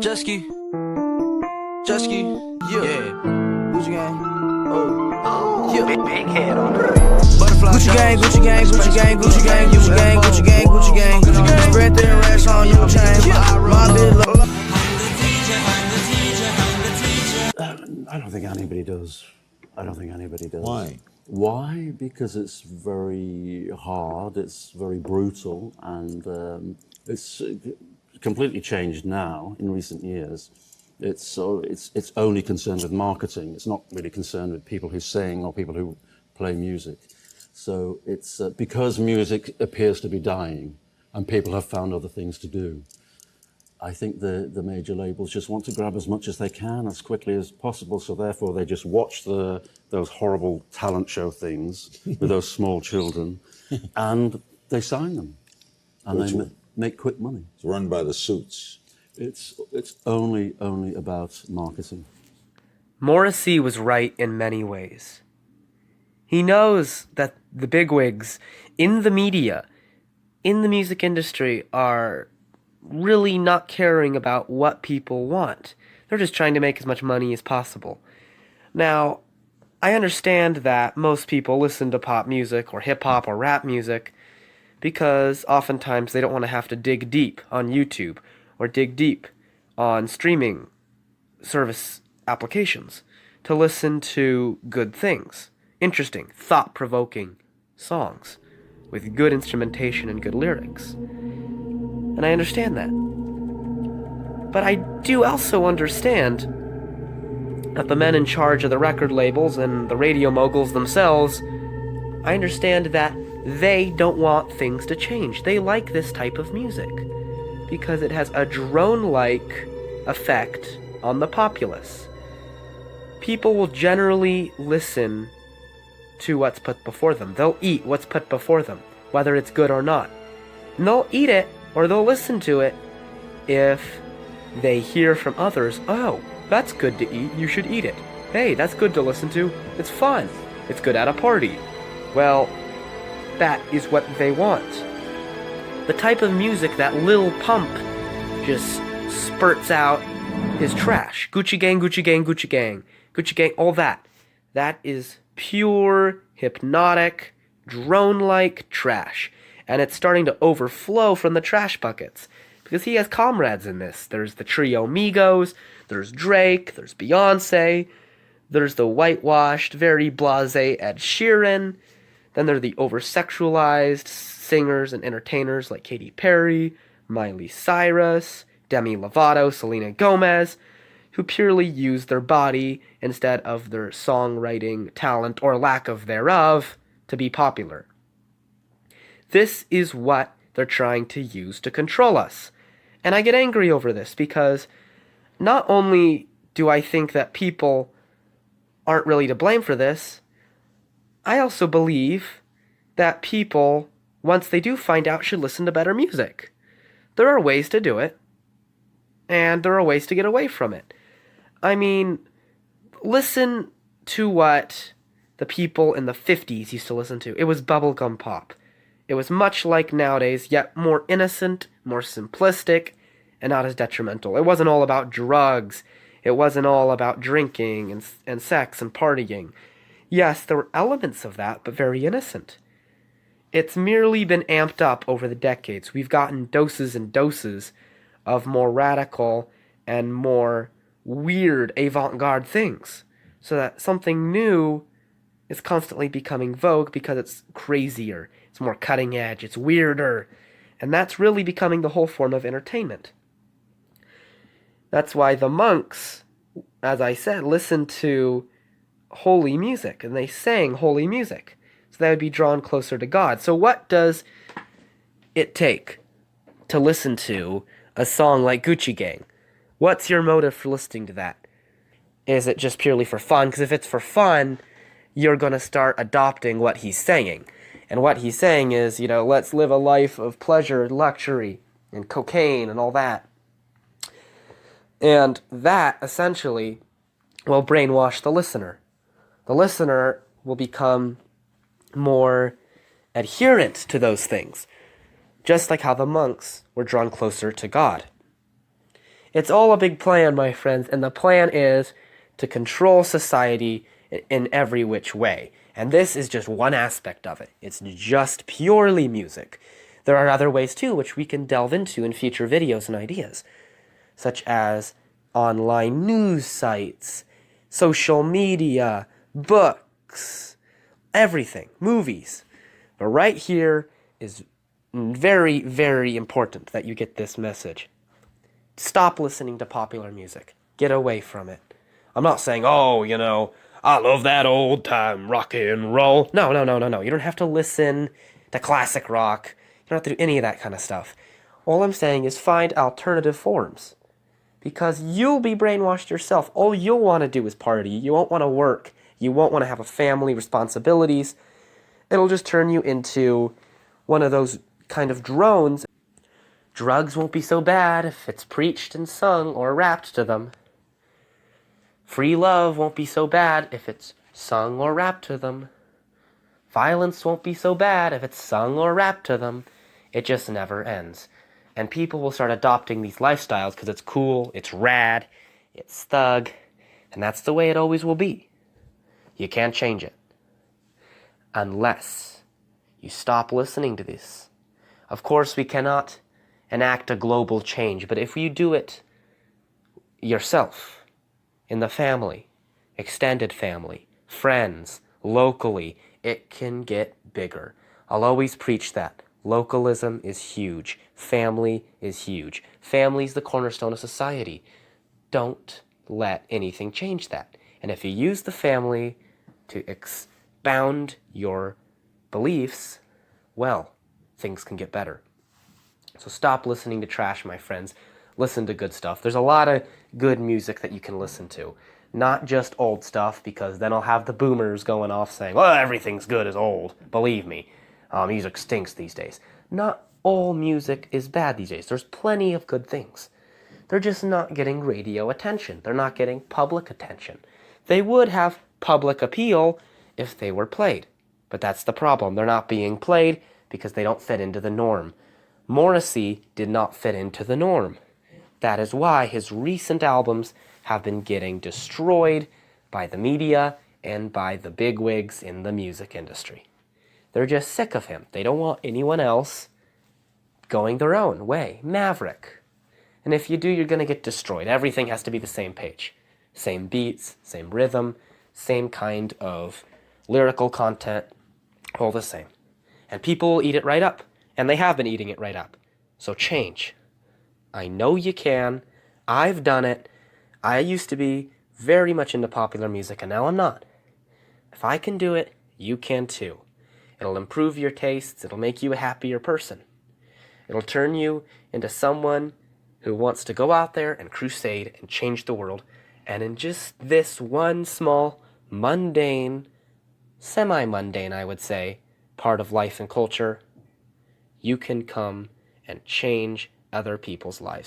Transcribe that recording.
Jet ski, yeah. Gucci gang, oh, yeah. Big head on her. Gucci gang, Gucci gang, Gucci gang, Gucci gang, Gucci gang, Gucci gang, Gucci gang. Spread their racks on your chain. My bitch. I don't think anybody does. I don't think anybody does. Why? Why? Because it's very hard, it's very brutal, and it's completely changed now in recent years. It's only concerned with marketing. It's not really concerned with people who sing or people who play music. So it's because music appears to be dying and people have found other things to do. I think the major labels just want to grab as much as they can as quickly as possible, so therefore they just watch those horrible talent show things with those small children, and they sign them, and they make quick money. It's run by the suits. It's only about marketing. Morrissey was right in many ways. He knows that the bigwigs in the media, in the music industry, are really not caring about what people want. They're just trying to make as much money as possible. Now, I understand that most people listen to pop music or hip-hop or rap music because oftentimes they don't want to have to dig deep on YouTube or dig deep on streaming service applications to listen to good things, interesting, thought-provoking songs with good instrumentation and good lyrics. And I understand that. But I do also understand that the men in charge of the record labels and the radio moguls themselves, I understand that they don't want things to change. They like this type of music because it has a drone-like effect on the populace. People will generally listen to what's put before them. They'll eat what's put before them, whether it's good or not. And they'll eat it or they'll listen to it if they hear from others, oh, that's good to eat, you should eat it. Hey, that's good to listen to, it's fun, it's good at a party. Well, that is what they want. The type of music that Lil Pump just spurts out is trash. Gucci gang, Gucci gang, Gucci gang, Gucci gang, all that. That is pure, hypnotic, drone-like trash. And it's starting to overflow from the trash buckets. Because he has comrades in this. There's the trio Migos, there's Drake, there's Beyonce, there's the whitewashed, very blasé Ed Sheeran, then there are the over-sexualized singers and entertainers like Katy Perry, Miley Cyrus, Demi Lovato, Selena Gomez, who purely use their body instead of their songwriting talent or lack of thereof to be popular. This is what they're trying to use to control us. And I get angry over this because not only do I think that people aren't really to blame for this, I also believe that people, once they do find out, should listen to better music. There are ways to do it, and there are ways to get away from it. I mean, listen to what the people in the 50s used to listen to. It was bubblegum pop. It was much like nowadays, yet more innocent, more simplistic, and not as detrimental. It wasn't all about drugs. It wasn't all about drinking and sex and partying. Yes, there were elements of that, but very innocent. It's merely been amped up over the decades. We've gotten doses and doses of more radical and more weird avant-garde things, so that something new is constantly becoming vogue because it's crazier. It's more cutting edge, it's weirder, and that's really becoming the whole form of entertainment. That's why the monks, as I said, listened to holy music, and they sang holy music, so they would be drawn closer to God. So what does it take to listen to a song like Gucci Gang? What's your motive for listening to that? Is it just purely for fun? Because if it's for fun, you're going to start adopting what he's saying. And what he's saying is, let's live a life of pleasure, luxury, and cocaine and all that. And that, essentially, will brainwash the listener. The listener will become more adherent to those things, just like how the monks were drawn closer to God. It's all a big plan, my friends, and the plan is to control society in every which way. And this is just one aspect of it. It's just purely music. There are other ways too, which we can delve into in future videos and ideas, such as online news sites, social media, books, everything, movies. But right here is very, very important that you get this message. Stop listening to popular music. Get away from it. I'm not saying, oh, I love that old time rock and roll. No. You don't have to listen to classic rock. You don't have to do any of that kind of stuff. All I'm saying is find alternative forms. Because you'll be brainwashed yourself. All you'll want to do is party. You won't want to work. You won't want to have a family, responsibilities. It'll just turn you into one of those kind of drones. Drugs won't be so bad if it's preached and sung or rapped to them. Free love won't be so bad if it's sung or rapped to them. Violence won't be so bad if it's sung or rapped to them. It just never ends. And people will start adopting these lifestyles because it's cool, it's rad, it's thug, and that's the way it always will be. You can't change it. Unless you stop listening to this. Of course, we cannot enact a global change, but if you do it yourself, in the family, extended family, friends, locally, it can get bigger. I'll always preach that. Localism is huge. Family is huge. Family's the cornerstone of society. Don't let anything change that. And if you use the family to expound your beliefs, well, things can get better. So stop listening to trash, my friends. Listen to good stuff. There's a lot of good music that you can listen to. Not just old stuff, because then I'll have the boomers going off saying, well, everything's good is old. Believe me, music stinks these days. Not all music is bad these days. There's plenty of good things. They're just not getting radio attention. They're not getting public attention. They would have public appeal if they were played. But that's the problem. They're not being played because they don't fit into the norm. Morrissey did not fit into the norm. That is why his recent albums have been getting destroyed by the media and by the bigwigs in the music industry. They're just sick of him. They don't want anyone else going their own way. Maverick. And if you do, you're going to get destroyed. Everything has to be the same page. Same beats, same rhythm, same kind of lyrical content, all the same. And people will eat it right up. And they have been eating it right up. So change. I know you can. I've done it. I used to be very much into popular music, and now I'm not. If I can do it, you can too. It'll improve your tastes. It'll make you a happier person. It'll turn you into someone who wants to go out there and crusade and change the world. And in just this one small, mundane, semi-mundane, I would say, part of life and culture, you can come and change other people's lives.